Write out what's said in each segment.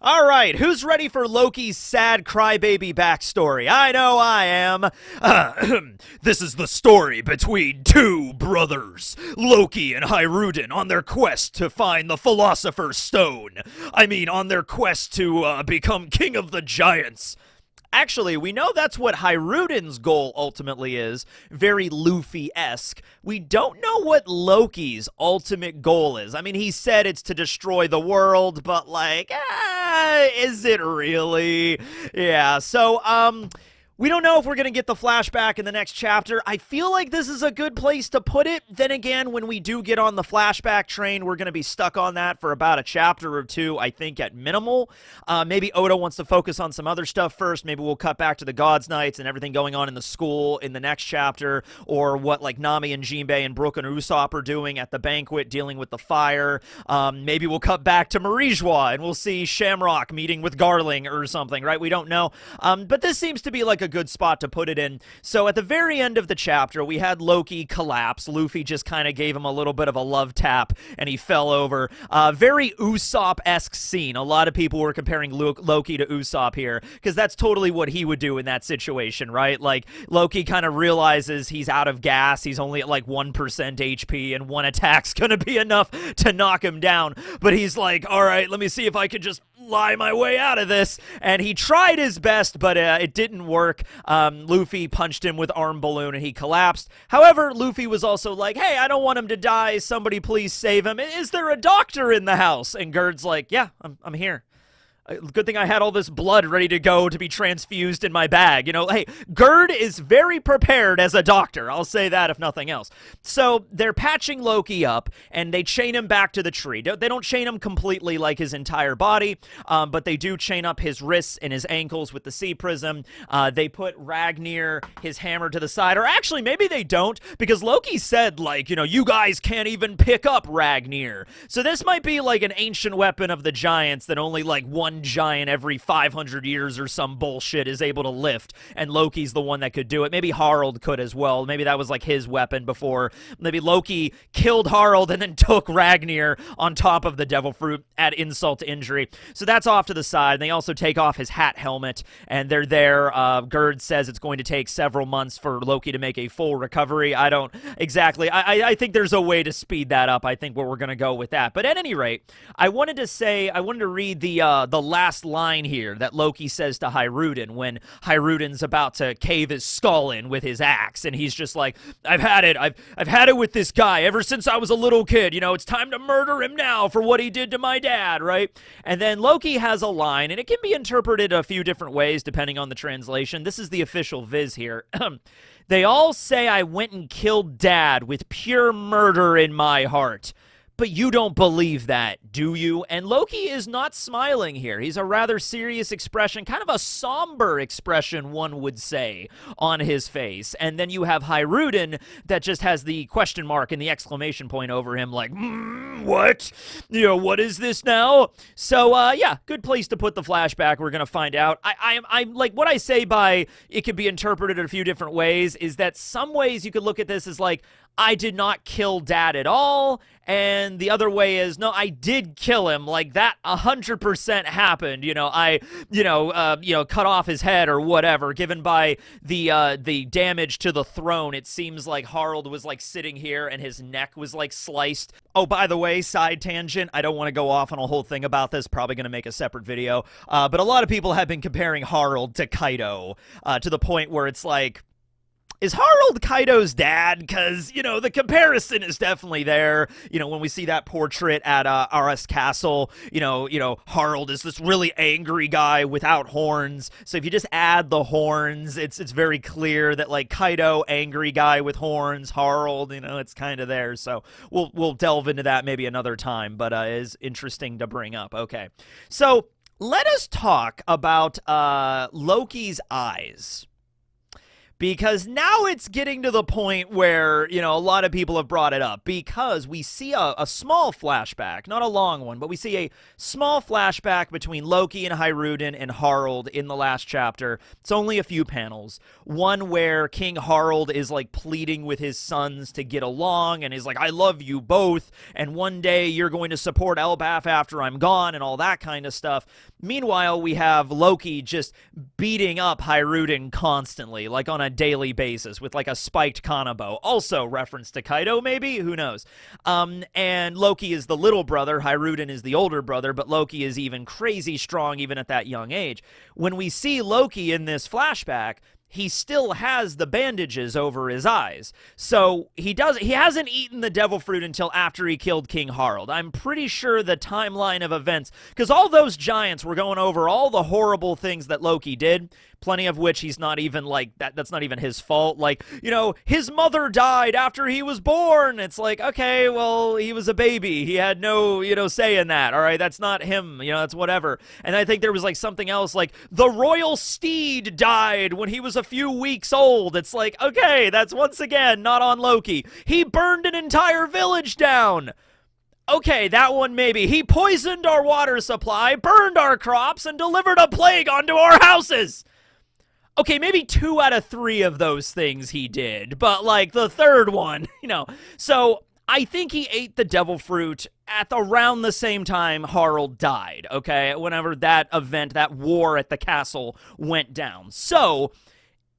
All right, who's ready for Loki's sad crybaby backstory? I know I am. This is the story between two brothers, Loki and Harald, on their quest to find the Philosopher's Stone. I mean, on their quest to become king of the giants. Actually, we know that's what Harald's goal ultimately is, very Luffy-esque. We don't know what Loki's ultimate goal is. I mean, he said it's to destroy the world, but like, is it really? Yeah, so, we don't know if we're going to get the flashback in the next chapter. I feel like this is a good place to put it. Then again, when we do get on the flashback train, we're going to be stuck on that for about a chapter or two, I think, at minimal. Maybe Oda wants to focus on some other stuff first. Maybe we'll cut back to the Gods' Nights and everything going on in the school in the next chapter, or what like Nami and Jinbei and Brook and Usopp are doing at the banquet, dealing with the fire. Maybe we'll cut back to Marijua, and we'll see Shamrock meeting with Garling or something, right? We don't know. But this seems to be like a good spot to put it in. So at the very end of the chapter, we had Loki collapse. Luffy just kind of gave him a little bit of a love tap, and he fell over. Very Usopp-esque scene. A lot of people were comparing Loki to Usopp here, because that's totally what he would do in that situation, right? Like, Loki kind of realizes he's out of gas. He's only at like 1% HP, and one attack's gonna be enough to knock him down. But he's like, all right, let me see if I can just lie my way out of this. And he tried his best, but it didn't work. Luffy punched him with arm balloon and he collapsed. However, Luffy was also like, hey, I don't want him to die. Somebody please save him. Is there a doctor in the house? And Gerd's like, yeah, I'm here. Good thing I had all this blood ready to go to be transfused in my bag. You know, hey, Gerd is very prepared as a doctor. I'll say that if nothing else. So they're patching Loki up, and they chain him back to the tree. They don't chain him completely like his entire body, but they do chain up his wrists and his ankles with the sea prism. They put Ragnir, his hammer, to the side. Or actually, maybe they don't, because Loki said, like, you know, you guys can't even pick up Ragnir. So this might be like an ancient weapon of the giants that only, like, one giant every 500 years or some bullshit is able to lift, and Loki's the one that could do it. Maybe Harald could as well. Maybe that was like his weapon before. Maybe Loki killed Harald and then took Ragnir on top of the devil fruit, add insult to injury. So that's off to the side. And they also take off his hat helmet, and they're there. Gerd says it's going to take several months for Loki to make a full recovery. I don't exactly. I think there's a way to speed that up. I think where we're going to go with that. But at any rate, I wanted to read the last line here that Loki says to Harald when Harald's about to cave his skull in with his axe, and he's just like, I've had it. I've had it with this guy ever since I was a little kid. You know, it's time to murder him now for what he did to my dad, right? And then Loki has a line, and it can be interpreted a few different ways depending on the translation. This is the official viz here. They all say I went and killed Dad with pure murder in my heart. But you don't believe that, do you? And Loki is not smiling here. He's a rather serious expression, kind of a somber expression, one would say, on his face. And then you have Harald that just has the question mark and the exclamation point over him, like, what? You know, what is this now? So, yeah, good place to put the flashback. We're going to find out. I'm like, what I say by it could be interpreted in a few different ways is that some ways you could look at this as like, I did not kill Dad at all, and the other way is, no, I did kill him, like that 100% happened, you know, I, cut off his head or whatever, given by the damage to the throne. It seems like Harald was like sitting here and his neck was like sliced. Oh, by the way, side tangent, I don't want to go off on a whole thing about this, probably going to make a separate video, but a lot of people have been comparing Harald to Kaido, to the point where it's like, is Harald Kaido's dad? Because, you know, the comparison is definitely there. You know, when we see that portrait at Aras Castle, you know, Harald is this really angry guy without horns. So if you just add the horns, it's very clear that, like, Kaido, angry guy with horns, Harald, you know, it's kind of there. So we'll delve into that maybe another time, but it is interesting to bring up. Okay, so let us talk about Loki's eyes. because now it's getting to the point where, a lot of people have brought it up, because we see a small flashback, not a long one, but we see a small flashback between Loki and Hyrudin and Harald in the last chapter. It's only a few panels. One where King Harald is like pleading with his sons to get along and is like, I love you both, and one day you're going to support Elbaf after I'm gone, and all that kind of stuff. Meanwhile, we have Loki just beating up Hyrudin constantly, like on a daily basis, with like a spiked kanabo. Also reference to Kaido, maybe? Who knows? And Loki is the little brother, Hyrudin is the older brother, but Loki is even crazy strong even at that young age. When we see Loki in this flashback, he still has the bandages over his eyes. So he hasn't eaten the devil fruit until after he killed King Harald. I'm pretty sure the timeline of events, because all those giants were going over all the horrible things that Loki did, plenty of which he's not even like, that's not even his fault. Like, his mother died after he was born. It's like, okay, well, he was a baby. He had no, say in that. All right, that's not him. That's whatever. And I think there was like something else, like the royal steed died when he was a few weeks old. It's like, okay, that's once again not on Loki. He burned an entire village down. Okay, that one maybe. He poisoned our water supply, burned our crops, and delivered a plague onto our houses. Okay, maybe 2 out of 3 of those things he did, but like the third one, So I think he ate the devil fruit at around the same time Harald died, okay? Whenever that event, that war at the castle went down. So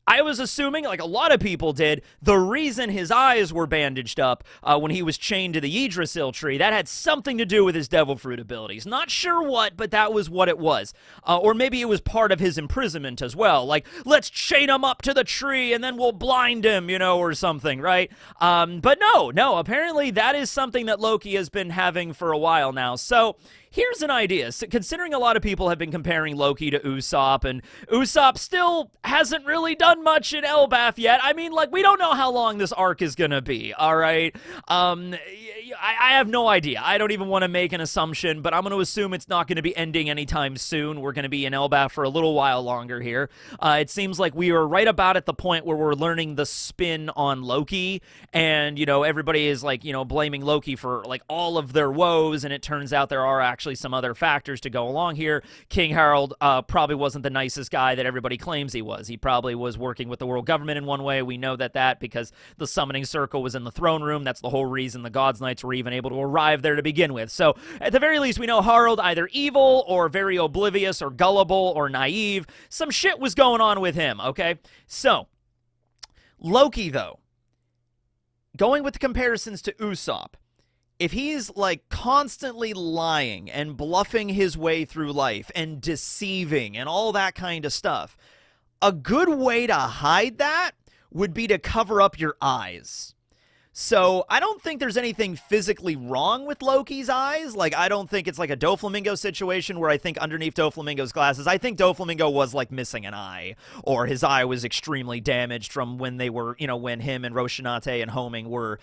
I was assuming, like a lot of people did, the reason his eyes were bandaged up when he was chained to the Yggdrasil tree, that had something to do with his devil fruit abilities. Not sure what, but that was what it was. Or maybe it was part of his imprisonment as well. Like, let's chain him up to the tree and then we'll blind him, or something, right? But no, apparently that is something that Loki has been having for a while now. So here's an idea. So, considering a lot of people have been comparing Loki to Usopp, and Usopp still hasn't really done much in Elbaf yet. I mean, like, we don't know how long this arc is gonna be, all right? I have no idea. I don't even want to make an assumption, but I'm going to assume it's not going to be ending anytime soon. We're going to be in Elbaf for a little while longer here. It seems like we are right about at the point where we're learning the spin on Loki, and, everybody is, like, blaming Loki for, like, all of their woes, and it turns out there are actually some other factors to go along here. King Harald probably wasn't the nicest guy that everybody claims he was. He probably was working with the world government in one way. We know that because the summoning circle was in the throne room. That's the whole reason the Gods Knights were even able to arrive there to begin with. So, at the very least, we know Harald either evil or very oblivious or gullible or naive. Some shit was going on with him, okay? So, Loki, though, going with the comparisons to Usopp, if he's, like, constantly lying and bluffing his way through life and deceiving and all that kind of stuff, a good way to hide that would be to cover up your eyes. So, I don't think there's anything physically wrong with Loki's eyes. Like, I don't think it's like a Doflamingo situation where I think underneath Doflamingo's glasses, I think Doflamingo was, like, missing an eye. Or his eye was extremely damaged from when they were, when him and Roshinate and Homing were,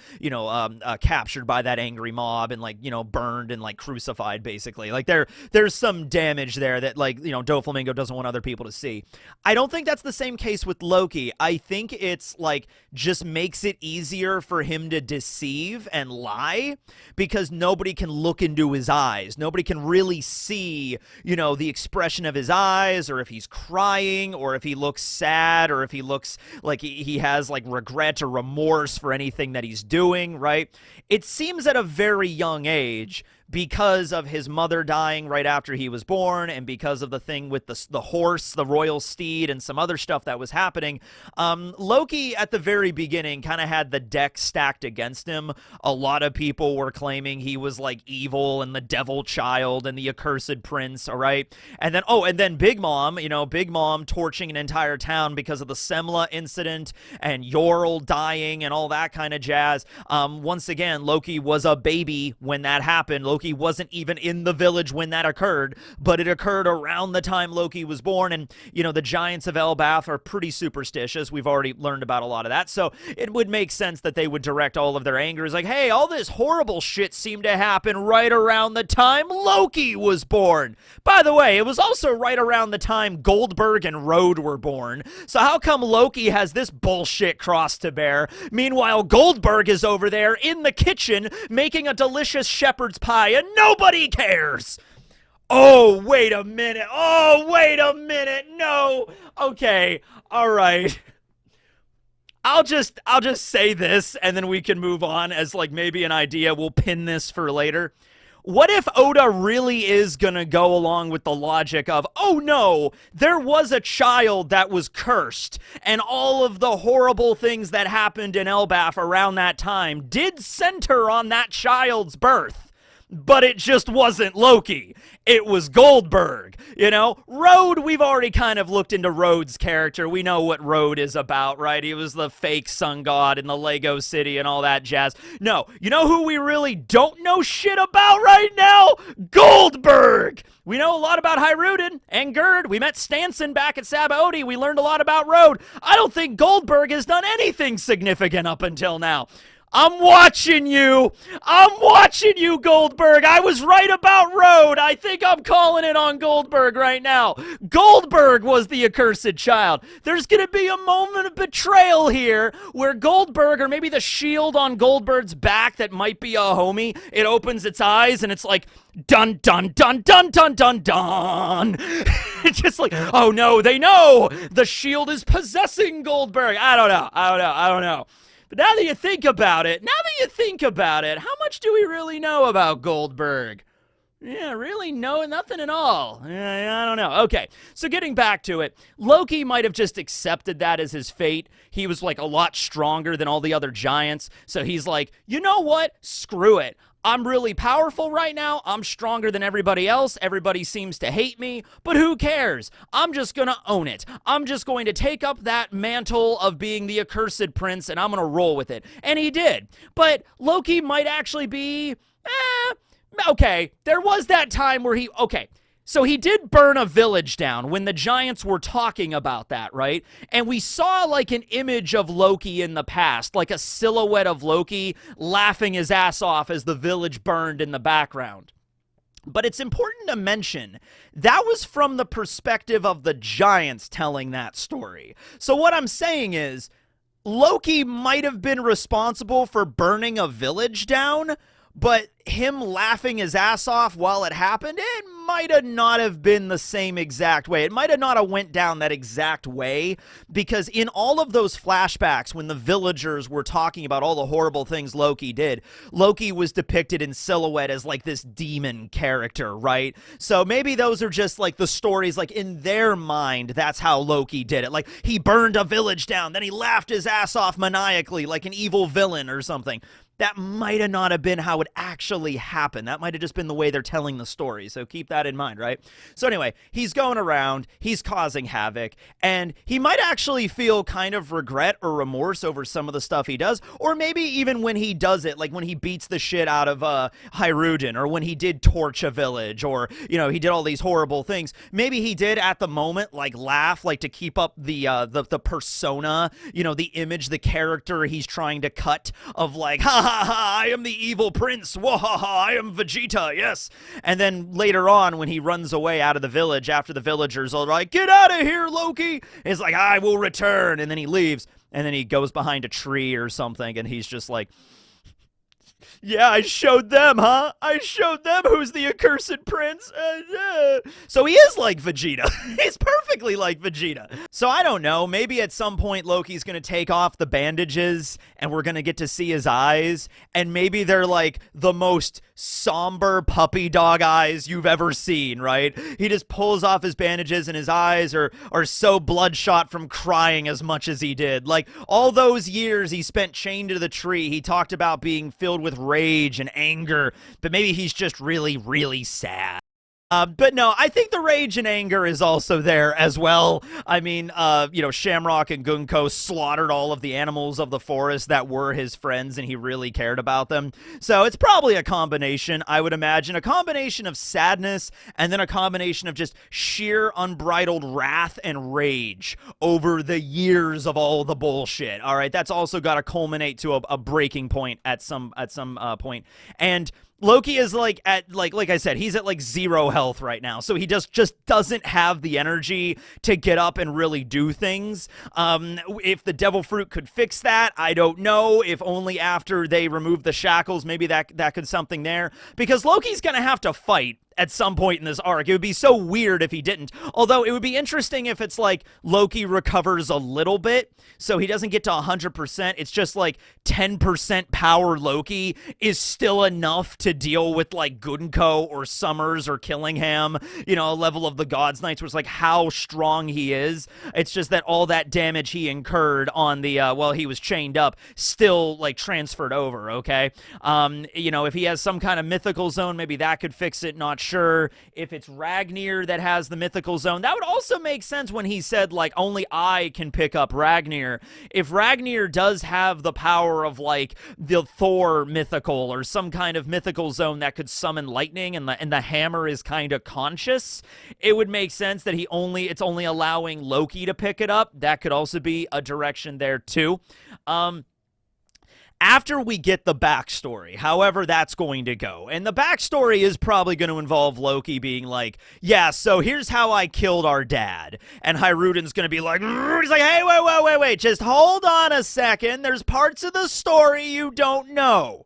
captured by that angry mob and, like, burned and, like, crucified, basically. Like, there's some damage there that, like, Doflamingo doesn't want other people to see. I don't think that's the same case with Loki. I think it's, like, just makes it easier for him to deceive and lie because nobody can look into his eyes. Nobody can really see, the expression of his eyes, or if he's crying, or if he looks sad, or if he looks like he has, like, regret or remorse for anything that he's doing, right? It seems at a very young age, because of his mother dying right after he was born, and because of the thing with the horse, the royal steed, and some other stuff that was happening, Loki at the very beginning kind of had the deck stacked against him. A lot of people were claiming he was, like, evil and the devil child and the accursed prince, all right? And then Big Mom, Big Mom torching an entire town because of the Semla incident and Yorl dying and all that kind of jazz. Once again, Loki was a baby when that happened. Loki Loki wasn't even in the village when that occurred, but it occurred around the time Loki was born. And, you know, the giants of Elbath are pretty superstitious. We've already learned about a lot of that. So it would make sense that they would direct all of their anger as like, hey, all this horrible shit seemed to happen right around the time Loki was born. By the way, it was also right around the time Goldberg and Road were born. So how come Loki has this bullshit cross to bear? Meanwhile, Goldberg is over there in the kitchen making a delicious shepherd's pie and nobody cares. Oh, wait a minute. Oh, wait a minute. No. Okay. All right. I'll just say this and then we can move on as like maybe an idea. We'll pin this for later. What if Oda really is gonna go along with the logic of, oh no, there was a child that was cursed, and all of the horrible things that happened in Elbath around that time did center on that child's birth? But it just wasn't Loki. It was Goldberg. You know, Road, we've already kind of looked into Road's character. We know what Road is about, right? He was the fake sun god in the Lego City and all that jazz. No, you know who we really don't know shit about right now? Goldberg! We know a lot about Harald and Gerd. We met Stanson back at Sabaody. We learned a lot about Road. I don't think Goldberg has done anything significant up until now. I'm watching you. I'm watching you, Goldberg. I was right about Road. I think I'm calling it on Goldberg right now. Goldberg was the accursed child. There's going to be a moment of betrayal here where Goldberg, or maybe the shield on Goldberg's back that might be a homie, it opens its eyes and it's like, dun, dun, dun, dun, dun, dun, dun. It's just like, oh no, they know. The shield is possessing Goldberg. I don't know. But now that you think about it, how much do we really know about Goldberg? Yeah, really nothing at all. I don't know. Okay, so getting back to it, Loki might have just accepted that as his fate. He was like a lot stronger than all the other giants, so he's like, you know what? Screw it. I'm really powerful right now. I'm stronger than everybody else. Everybody seems to hate me, but who cares? I'm just gonna own it. I'm just going to take up that mantle of being the accursed prince, and I'm gonna roll with it. And he did. But Loki might actually be, okay, there was that time where so he did burn a village down when the giants were talking about that, right? And we saw like an image of Loki in the past, like a silhouette of Loki laughing his ass off as the village burned in the background. But it's important to mention, that was from the perspective of the giants telling that story. So what I'm saying is, Loki might have been responsible for burning a village down, but him laughing his ass off while it happened, it might have not have been the same exact way. It might have not have went down that exact way, because in all of those flashbacks when the villagers were talking about all the horrible things Loki did, Loki was depicted in silhouette as like this demon character, right? So maybe those are just like the stories, like in their mind, that's how Loki did it. Like he burned a village down, then he laughed his ass off maniacally like an evil villain or something. That might have not have been how it actually happened. That might have just been the way they're telling the story. So keep that in mind, right? So anyway, he's going around, he's causing havoc, and he might actually feel kind of regret or remorse over some of the stuff he does, or maybe even when he does it, like when he beats the shit out of Harald, or when he did torch a village, or, you know, he did all these horrible things. Maybe he did at the moment, like laugh, like to keep up the persona, you know, the image, the character he's trying to cut of like, ha ha ha, I am the evil prince, wahaha, I am Vegeta, yes. And then later on, when he runs away out of the village after the villagers are like, get out of here, Loki, he's like, I will return, and then he leaves, and then he goes behind a tree or something, and he's just like, yeah, I showed them, huh? I showed them who's the accursed prince. So he is like Vegeta. He's perfectly like Vegeta. So I don't know. Maybe at some point Loki's going to take off the bandages and we're going to get to see his eyes. And maybe they're like the most somber puppy dog eyes you've ever seen, right? He just pulls off his bandages and his eyes are so bloodshot from crying as much as he did. Like all those years he spent chained to the tree, he talked about being filled with rage and anger, but maybe he's just really, really sad. But no, I think the rage and anger is also there as well. I mean, Shamrock and Gunko slaughtered all of the animals of the forest that were his friends, and he really cared about them. So it's probably a combination, I would imagine. A combination of sadness and then a combination of just sheer unbridled wrath and rage over the years of all the bullshit. All right, that's also got to culminate to a breaking point at some point. And Loki is like I said, he's at like 0 health right now, so he just doesn't have the energy to get up and really do things. If the devil fruit could fix that, I don't know. If only after they remove the shackles, maybe that could something there, because Loki's gonna have to fight at some point in this arc. It would be so weird if he didn't. Although it would be interesting if it's like Loki recovers a little bit, so he doesn't get to 100%. It's just like 10% power Loki is still enough to deal with like Gunko or Summers or Killingham, a level of the God's Knights, which is like how strong he is. It's just that all that damage he incurred on the, while he was chained up still like transferred over, okay? If he has some kind of mythical zone, maybe that could fix it, not sure. If it's Ragnir that has the mythical zone, that would also make sense when he said like only I can pick up Ragnir. If Ragnir does have the power of like the Thor mythical or some kind of mythical zone that could summon lightning, and the hammer is kind of conscious, it would make sense that it's only allowing Loki to pick it up. That could also be a direction there too. After we get the backstory, however that's going to go. And the backstory is probably going to involve Loki being like, yeah, so here's how I killed our dad. And Hiruden's going to be like, he's like, hey, wait, just hold on a second. There's parts of the story you don't know.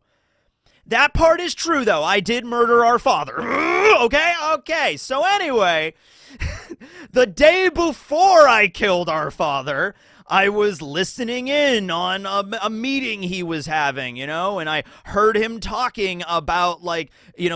That part is true, though. I did murder our father. Okay. So anyway, the day before I killed our father, I was listening in on a meeting he was having, and I heard him talking about, like,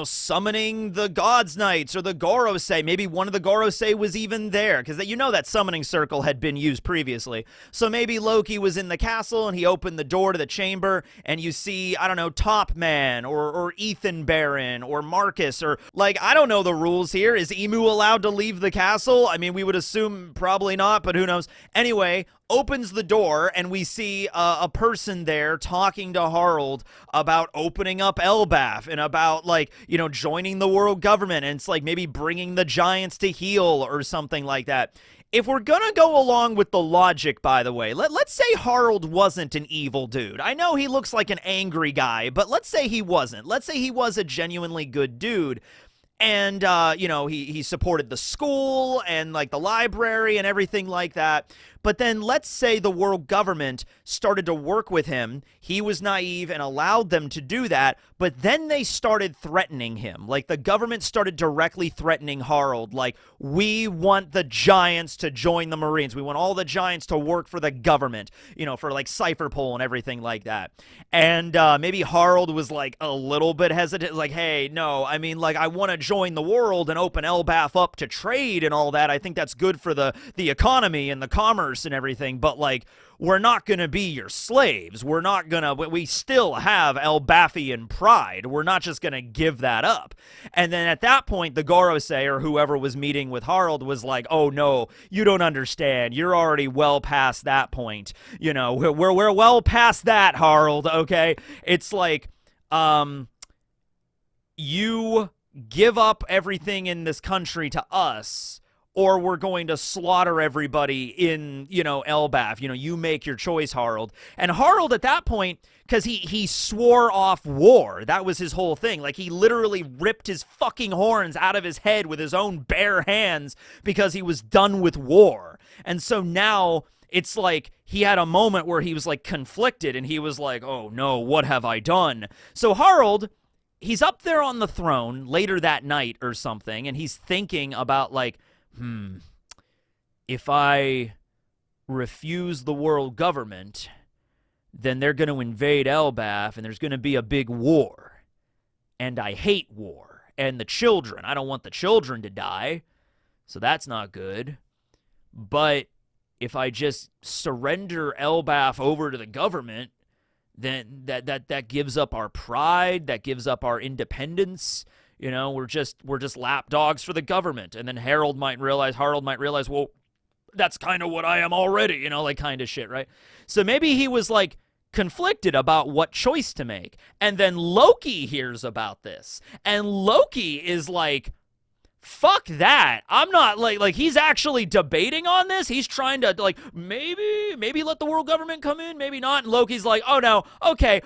summoning the God's Knights or the Gorosei. Maybe one of the Gorosei was even there, because that summoning circle had been used previously. So maybe Loki was in the castle, and he opened the door to the chamber, and you see, I don't know, Top Man or Ethan Baron or Marcus, or, like, I don't know the rules here. Is Emu allowed to leave the castle? I mean, we would assume probably not, but who knows? Anyway, opens the door, and we see a person there talking to Harald about opening up Elbaf and about, like, joining the world government, and it's like maybe bringing the giants to heel or something like that. If we're gonna go along with the logic, by the way, let's say Harald wasn't an evil dude. I know he looks like an angry guy, but let's say he wasn't. Let's say he was a genuinely good dude. And, he supported the school and, like, the library and everything like that. But then let's say the world government started to work with him. He was naive and allowed them to do that. But then they started threatening him. Like, the government started directly threatening Harald. Like, we want the giants to join the Marines. We want all the giants to work for the government, for, like, Cypherpole and everything like that. And maybe Harald was, like, a little bit hesitant. Like, hey, no, I mean, like, I want to join the world and open Elbaf up to trade and all that. I think that's good for the economy and the commerce and everything, but, like, we're not going to be your slaves. We still have Elbafian pride. We're not just going to give that up. And then at that point, the Gorosei, or whoever was meeting with Harald, was like, oh no, you don't understand. You're already well past that point. We're well past that, Harald, okay? It's like, you give up everything in this country to us, or we're going to slaughter everybody in, Elbaf. You make your choice, Harald. And Harald at that point, because he swore off war. That was his whole thing. Like, he literally ripped his fucking horns out of his head with his own bare hands because he was done with war. And so now it's like he had a moment where he was, like, conflicted, and he was like, oh no, what have I done? So Harald, he's up there on the throne later that night or something, and he's thinking about, like, if I refuse the world government, then they're going to invade Elbaf, and there's going to be a big war. And I hate war. And the children, I don't want the children to die, so that's not good. But if I just surrender Elbaf over to the government, then that gives up our pride, that gives up our independence. You know, we're just lapdogs for the government. And then Harald might realize, well, that's kind of what I am already, you know, like kind of shit, right? So maybe he was like conflicted about what choice to make. And then Loki hears about this. And Loki is like, fuck that. I'm not like he's actually debating on this. He's trying to like maybe let the world government come in, maybe not. And Loki's like, oh no, okay,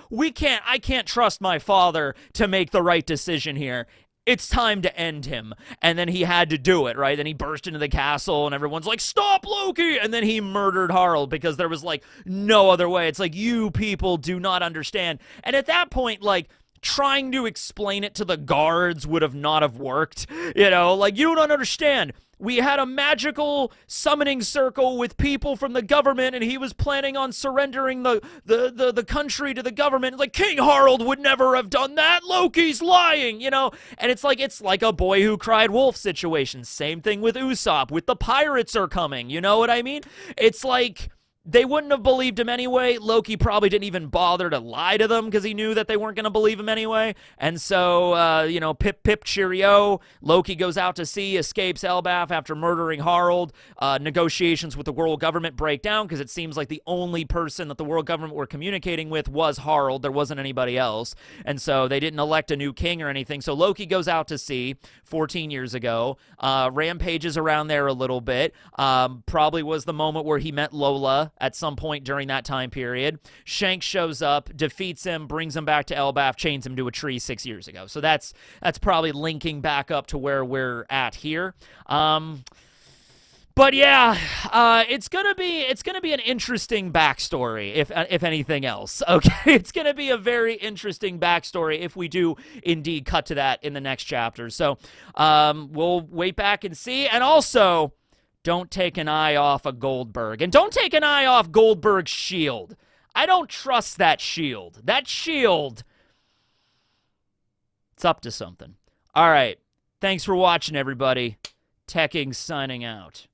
I can't trust my father to make the right decision here. It's time to end him. And then he had to do it, right? Then he burst into the castle and everyone's like, stop Loki! And then he murdered Harald because there was like no other way. It's like, you people do not understand. And at that point, like, trying to explain it to the guards would have not have worked. You know, like, you don't understand. We had a magical summoning circle with people from the government, and he was planning on surrendering the country to the government. Like, King Harald would never have done that. Loki's lying, you know? And it's like a boy who cried wolf situation. Same thing with Usopp, with the pirates are coming. You know what I mean? It's like, they wouldn't have believed him anyway. Loki probably didn't even bother to lie to them because he knew that they weren't going to believe him anyway. And so, you know, pip, cheerio. Loki goes out to sea, escapes Elbaf after murdering Harald. Negotiations with the world government break down because it seems like the only person that the world government were communicating with was Harald. There wasn't anybody else. And so they didn't elect a new king or anything. So Loki goes out to sea 14 years ago. Rampages around there a little bit. Probably was the moment where he met Lola at some point during that time period. Shanks shows up, defeats him, brings him back to Elbaf, chains him to a tree 6 years ago. So that's probably linking back up to where we're at here. But yeah, it's gonna be an interesting backstory, if anything else. Okay, it's gonna be a very interesting backstory if we do indeed cut to that in the next chapter. So we'll wait back and see. And also, don't take an eye off of Goldberg. And don't take an eye off Goldberg's shield. I don't trust that shield. That shield, it's up to something. All right. Thanks for watching, everybody. Teching signing out.